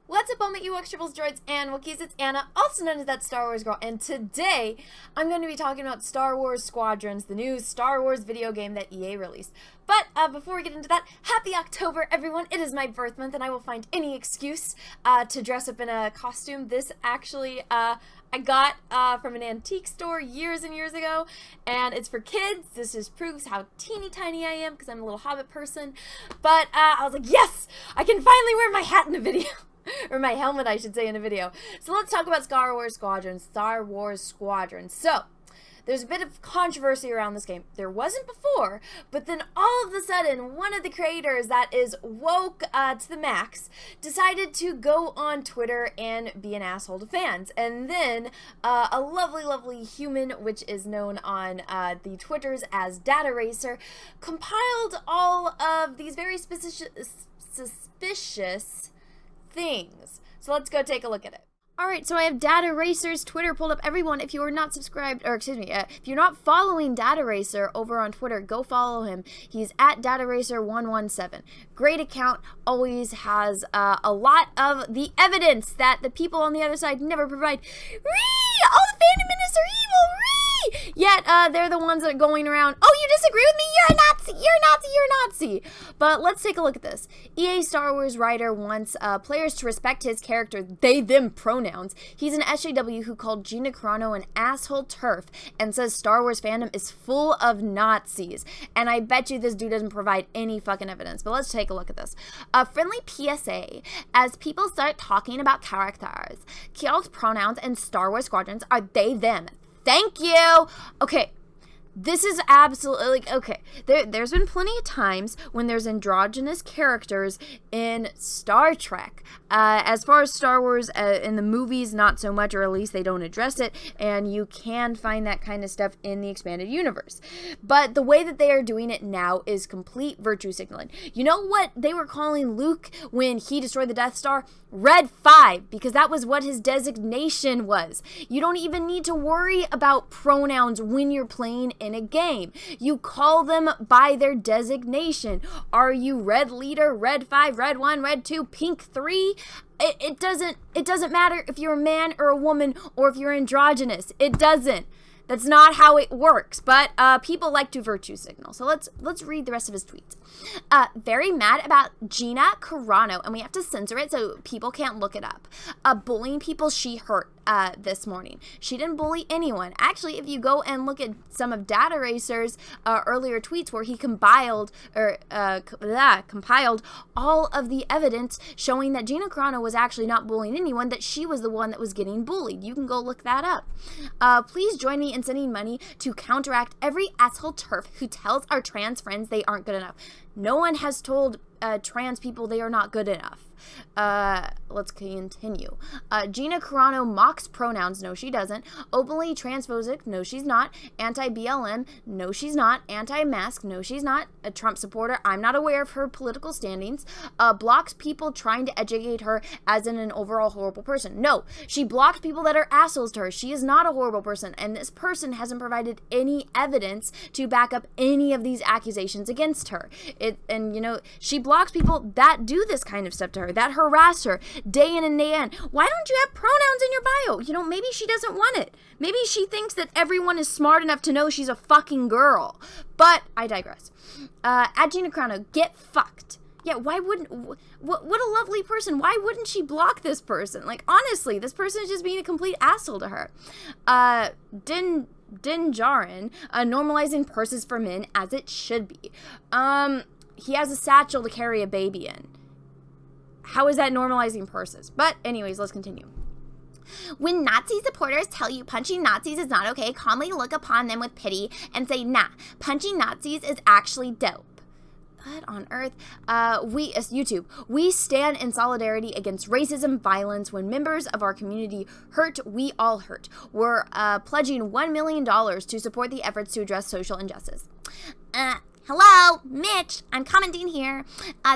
What's up, all my Ewoks, tribbles, droids, and Wookiees? It's Anna, also known as That Star Wars Girl, and today I'm going to be talking about Star Wars Squadrons, the new Star Wars video game that EA released. But before we get into that, happy October, everyone! It is my birth month, and I will find any excuse to dress up in a costume. This actually I got from an antique store years and years ago, and it's for kids. This just proves how teeny tiny I am because I'm a little hobbit person. But I was like, yes! I can finally wear my hat in a video. Or my helmet, I should say, in a video. So let's talk about Star Wars Squadrons. So, there's a bit of controversy around this game. There wasn't before, but then all of a sudden, one of the creators that is woke to the max decided to go on Twitter and be an asshole to fans. And then a lovely, lovely human, which is known on the Twitters as Data Racer, compiled all of these very suspicious things. So let's go take a look at it. Alright, so I have Data Racer's Twitter pulled up. Everyone, if you are not subscribed, or excuse me, if you're not following Data Racer over on Twitter, go follow him. He's at Data Racer 117. Great account, always has a lot of the evidence that the people on the other side never provide. Ree! All the fandom ministers are evil! Ree! Yet, they're the ones that are going around, oh, you disagree with me? You're a Nazi! You're a Nazi! You're a Nazi! But let's take a look at this. EA Star Wars writer wants players to respect his character, they, them pronouns. He's an SJW who called Gina Carano an asshole turf and says Star Wars fandom is full of Nazis. And I bet you this dude doesn't provide any fucking evidence. But let's take a look at this. A friendly PSA. As people start talking about characters, Kjell's pronouns and Star Wars Squadrons are they, them. Thank you! Okay. This is absolutely, like, okay, there's been plenty of times when there's androgynous characters in Star Trek. As far as Star Wars, in the movies, not so much, or at least they don't address it, and you can find that kind of stuff in the expanded universe. But the way that they are doing it now is complete virtue signaling. You know what they were calling Luke when he destroyed the Death Star? Red 5, because that was what his designation was. You don't even need to worry about pronouns when you're playing in a game. You call them by their designation. Are you Red Leader, Red 5, Red 1, Red 2, Pink 3? It doesn't matter if you're a man or a woman or if you're androgynous. It doesn't. That's not how it works, but people like to virtue signal. So let's read the rest of his tweets. Very mad about Gina Carano, and we have to censor it so people can't look it up. Bullying people she hurt this morning. She didn't bully anyone. Actually, if you go and look at some of Data Racer's earlier tweets where he compiled all of the evidence showing that Gina Carano was actually not bullying anyone, that she was the one that was getting bullied. You can go look that up. Please join me in sending money to counteract every asshole turf who tells our trans friends they aren't good enough. No one has told trans people they are not good enough. Let's continue. Gina Carano mocks pronouns. No, she doesn't. Openly transphobic. No, she's not. Anti-BLM. No, she's not. Anti-mask. No, she's not. A Trump supporter. I'm not aware of her political standings. Blocks people trying to educate her as in an overall horrible person. No, she blocks people that are assholes to her. She is not a horrible person, and this person hasn't provided any evidence to back up any of these accusations against her. And you know, she blocks people that do this kind of stuff to her, that harass her day in and day in. Why don't you have pronouns in your bio? You know, maybe she doesn't want it. Maybe she thinks that everyone is smart enough to know she's a fucking girl. But I digress. At Gina Carano, get fucked. Yeah, why wouldn't... What a lovely person. Why wouldn't she block this person? Like, honestly, this person is just being a complete asshole to her. Din Djarin, normalizing purses for men as it should be. He has a satchel to carry a baby in. How is that normalizing purses? But anyways, let's continue. When Nazi supporters tell you punching Nazis is not okay, calmly look upon them with pity and say, nah, punching Nazis is actually dope. What on earth? YouTube, we stand in solidarity against racism, violence. When members of our community hurt, we all hurt. We're pledging $1 million to support the efforts to address social injustice. Hello, Mitch, I'm commenting here.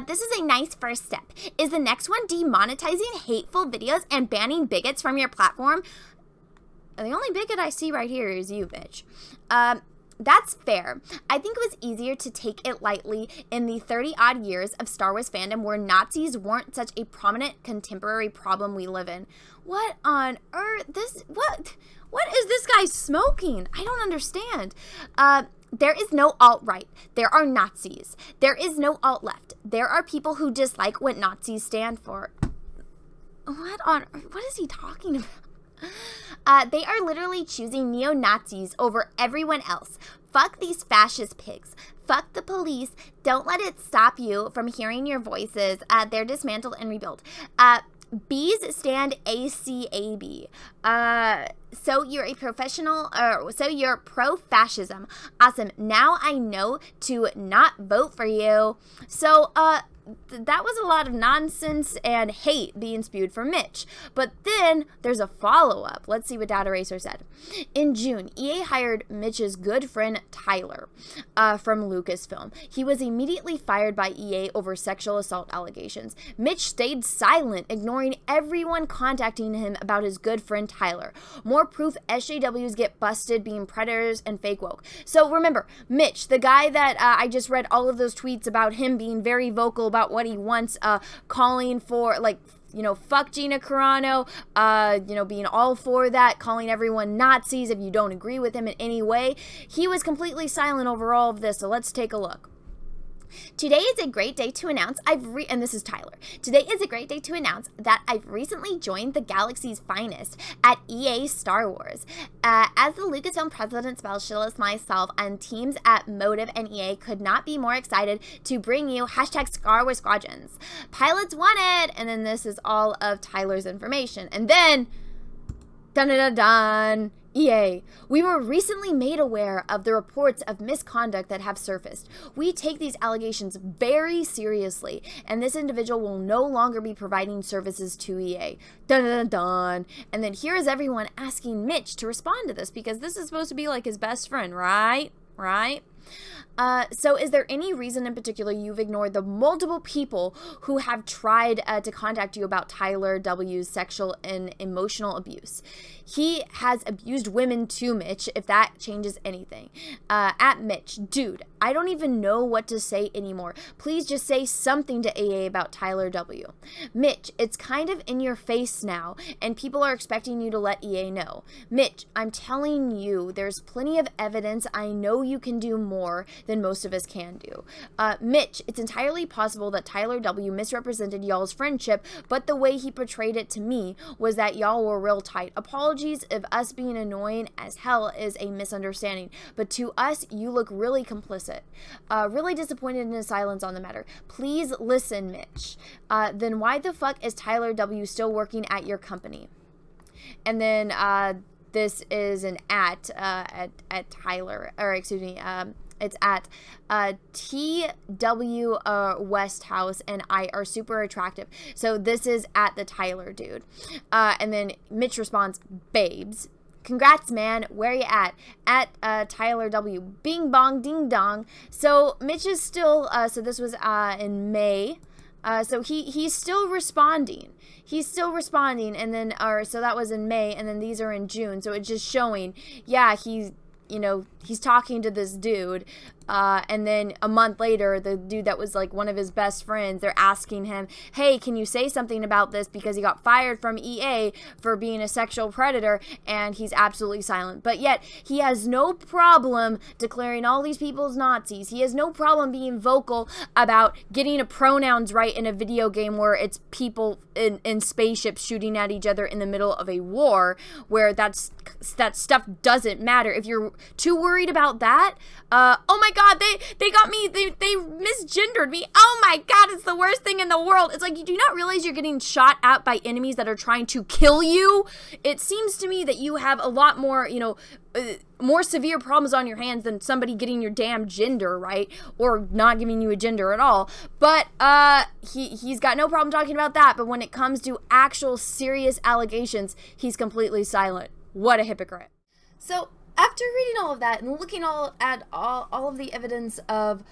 This is a nice first step. Is the next one demonetizing hateful videos and banning bigots from your platform? The only bigot I see right here is you, Mitch. That's fair. I think it was easier to take it lightly in the 30-odd years of Star Wars fandom where Nazis weren't such a prominent contemporary problem we live in. What on earth? What is this guy smoking? I don't understand. There is no alt-right. There are Nazis. There is no alt-left. There are people who dislike what Nazis stand for. What is he talking about? They are literally choosing neo-Nazis over everyone else. Fuck these fascist pigs. Fuck the police. Don't let it stop you from hearing your voices. They're dismantled and rebuilt. Bees stand ACAB. So you're a professional, so you're pro-fascism. Awesome. Now I know to not vote for you. So, that was a lot of nonsense and hate being spewed from Mitch. But then there's a follow-up. Let's see what Data Racer said. In June, EA hired Mitch's good friend Tyler from Lucasfilm. He was immediately fired by EA over sexual assault allegations. Mitch stayed silent, ignoring everyone contacting him about his good friend Tyler. More proof SJWs get busted being predators and fake woke. So remember, Mitch, the guy that I just read all of those tweets about him being very vocal about what he wants, calling for, like, fuck Gina Carano, being all for that, calling everyone Nazis if you don't agree with him in any way. He was completely silent over all of this, so let's take a look. Today is a great day to announce and this is Tyler. Today is a great day to announce that I've recently joined the galaxy's finest at EA Star Wars. As the Lucasfilm president specialist myself, and teams at Motive and EA could not be more excited to bring you #Star Wars Squadrons. Pilots wanted, and then this is all of Tyler's information. And then, dun-dun-dun-dun, EA, we were recently made aware of the reports of misconduct that have surfaced. We take these allegations very seriously, and this individual will no longer be providing services to EA. Dun dun dun. And then here is everyone asking Mitch to respond to this, because this is supposed to be like his best friend, right? So is there any reason in particular you've ignored the multiple people who have tried to contact you about Tyler W's sexual and emotional abuse? He has abused women too, Mitch, if that changes anything. At Mitch, dude, I don't even know what to say anymore. Please just say something to AA about Tyler W. Mitch, it's kind of in your face now, and people are expecting you to let EA know. Mitch, I'm telling you, there's plenty of evidence. I know you can do more than most of us can do. Mitch, it's entirely possible that Tyler W misrepresented y'all's friendship, but the way he portrayed it to me was that y'all were real tight. Apologies if us being annoying as hell is a misunderstanding, but to us, you look really complicit. Really disappointed in his silence on the matter. Please listen, Mitch. Then why the fuck is Tyler W still working at your company? And then this is an at Tyler, or excuse me, it's at TW Westhouse and I are super attractive. So this is at the Tyler dude. And then Mitch responds, babes. Congrats, man. Where you at? At Tyler W. Bing bong ding dong. So Mitch is still, so this was in May. So he's still responding. He's still responding. And then, so that was in May. And then these are in June. So it's just showing, yeah, he's talking to this dude, and then a month later, the dude that was like one of his best friends, they're asking him, hey, can you say something about this, because he got fired from EA for being a sexual predator, and he's absolutely silent. But yet, he has no problem declaring all these people as Nazis. He has no problem being vocal about getting pronouns right in a video game where it's people in spaceships shooting at each other in the middle of a war, where that stuff doesn't matter. If you're too worried about that, oh my god, they got me, they misgendered me. Oh my god, it's the worst thing in the world. It's like, you do not realize you're getting shot at by enemies that are trying to kill you. It seems to me that you have a lot more, you know, more severe problems on your hands than somebody getting your damn gender, right? Or not giving you a gender at all. But he's got no problem talking about that, but when it comes to actual serious allegations, he's completely silent. What a hypocrite. So after reading all of that and looking at all of the evidence of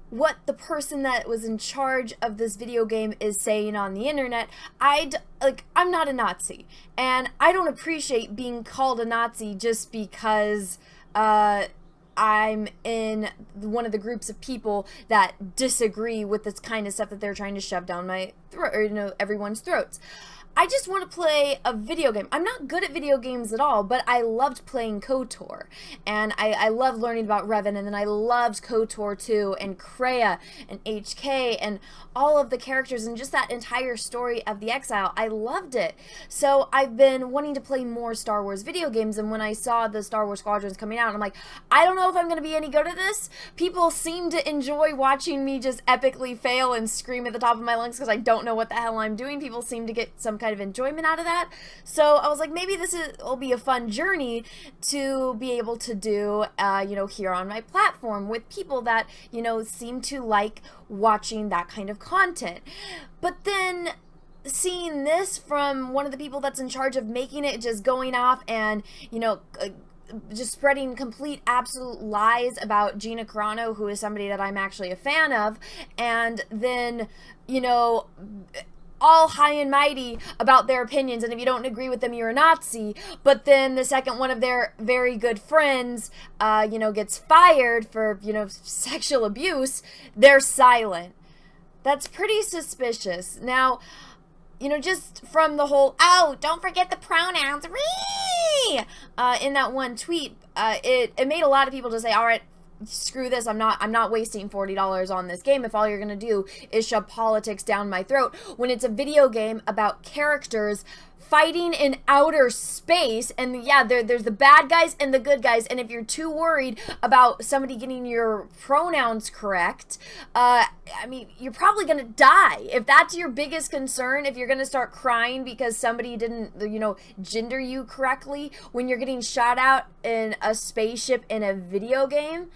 what the person that was in charge of this video game is saying on the internet, I'm not a Nazi, and I don't appreciate being called a Nazi just because I'm in one of the groups of people that disagree with this kind of stuff that they're trying to shove down my throat, or, you know, everyone's throats. I just want to play a video game. I'm not good at video games at all, but I loved playing KOTOR, and I loved learning about Revan, and then I loved KOTOR 2, and Kreia, and HK, and all of the characters, and just that entire story of the Exile. I loved it. So I've been wanting to play more Star Wars video games, and when I saw the Star Wars Squadrons coming out, I'm like, I don't know if I'm going to be any good at this. People seem to enjoy watching me just epically fail and scream at the top of my lungs because I don't know what the hell I'm doing. People seem to get some kind of enjoyment out of that. So I was like, maybe will be a fun journey to be able to do, you know, here on my platform with people that, you know, seem to like watching that kind of content. But then seeing this from one of the people that's in charge of making it, just going off and, you know, just spreading complete absolute lies about Gina Carano, who is somebody that I'm actually a fan of, and then, you know, all high and mighty about their opinions, and if you don't agree with them, you're a Nazi. But then the second one of their very good friends, you know, gets fired for, you know, sexual abuse, they're silent. That's pretty suspicious. Now, you know, just from the whole, oh, don't forget the pronouns, in that one tweet, it made a lot of people just say, all right, screw this, I'm not wasting $40 on this game if all you're gonna do is shove politics down my throat, when it's a video game about characters fighting in outer space. And yeah, there's the bad guys and the good guys, and if you're too worried about somebody getting your pronouns correct, I mean, you're probably gonna die. If that's your biggest concern, if you're gonna start crying because somebody didn't, you know, gender you correctly when you're getting shot out in a spaceship in a video game,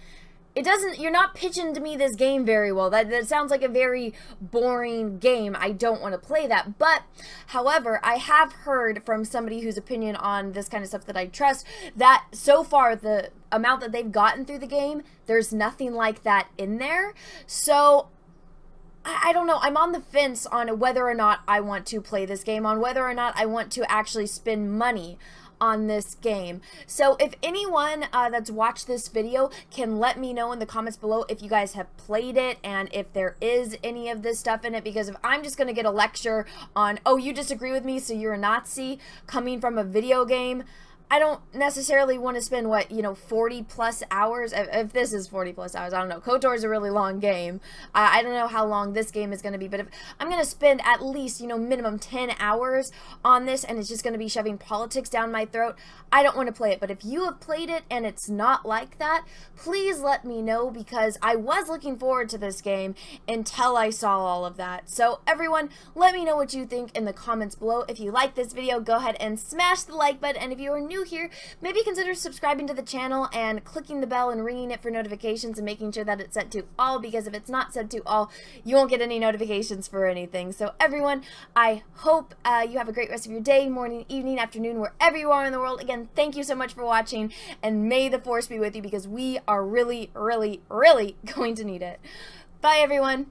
you're not pitching to me this game very well. That sounds like a very boring game. I don't want to play that. But, however, I have heard from somebody whose opinion on this kind of stuff that I trust, that so far the amount that they've gotten through the game, there's nothing like that in there. So I don't know. I'm on the fence on whether or not I want to play this game, on whether or not I want to actually spend money on this game. So if anyone that's watched this video can let me know in the comments below if you guys have played it and if there is any of this stuff in it, because if I'm just going to get a lecture on, oh, you disagree with me, so you're a Nazi, coming from a video game, I don't necessarily want to spend, what, you know, 40 plus hours. If this is 40 plus hours, I don't know. KOTOR is a really long game. I don't know how long this game is going to be, but if I'm going to spend at least, you know, minimum 10 hours on this, and it's just going to be shoving politics down my throat, I don't want to play it. But if you have played it and it's not like that, please let me know, because I was looking forward to this game until I saw all of that. So everyone, let me know what you think in the comments below. If you like this video, go ahead and smash the like button, and if you are new here, maybe consider subscribing to the channel and clicking the bell and ringing it for notifications and making sure that it's set to all, because if it's not set to all, you won't get any notifications for anything. So everyone, I hope you have a great rest of your day, morning, evening, afternoon, wherever you are in the world. Again, thank you so much for watching, and may the force be with you, because we are really, really, really going to need it. Bye, everyone.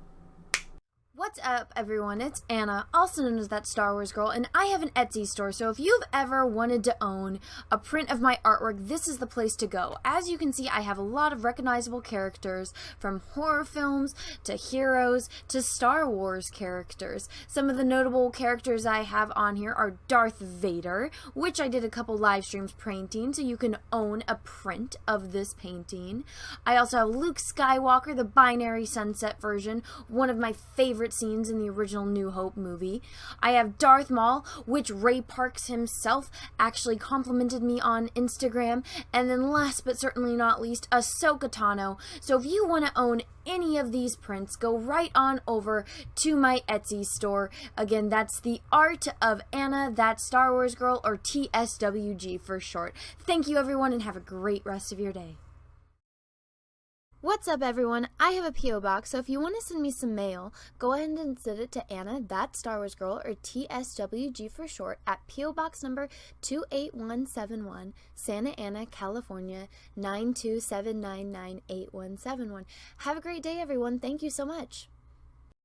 What's up, everyone? It's Anna, also known as That Star Wars Girl, and I have an Etsy store, so if you've ever wanted to own a print of my artwork, this is the place to go. As you can see, I have a lot of recognizable characters, from horror films to heroes to Star Wars characters. Some of the notable characters I have on here are Darth Vader, which I did a couple live streams painting, so you can own a print of this painting. I also have Luke Skywalker, the binary sunset version, one of my favorite favorite scenes in the original New Hope movie. I have Darth Maul, which Ray Parks himself actually complimented me on Instagram. And then last but certainly not least, Ahsoka Tano. So if you want to own any of these prints, go right on over to my Etsy store. Again, that's The Art of Anna, That's Star Wars Girl, or TSWG for short. Thank you everyone and have a great rest of your day. What's up everyone? I have a P.O. box, so if you want to send me some mail, go ahead and send it to Anna, That's Star Wars Girl, or TSWG for short, at P.O. Box number 28171, Santa Ana, California, 927998171. Have a great day everyone. Thank you so much.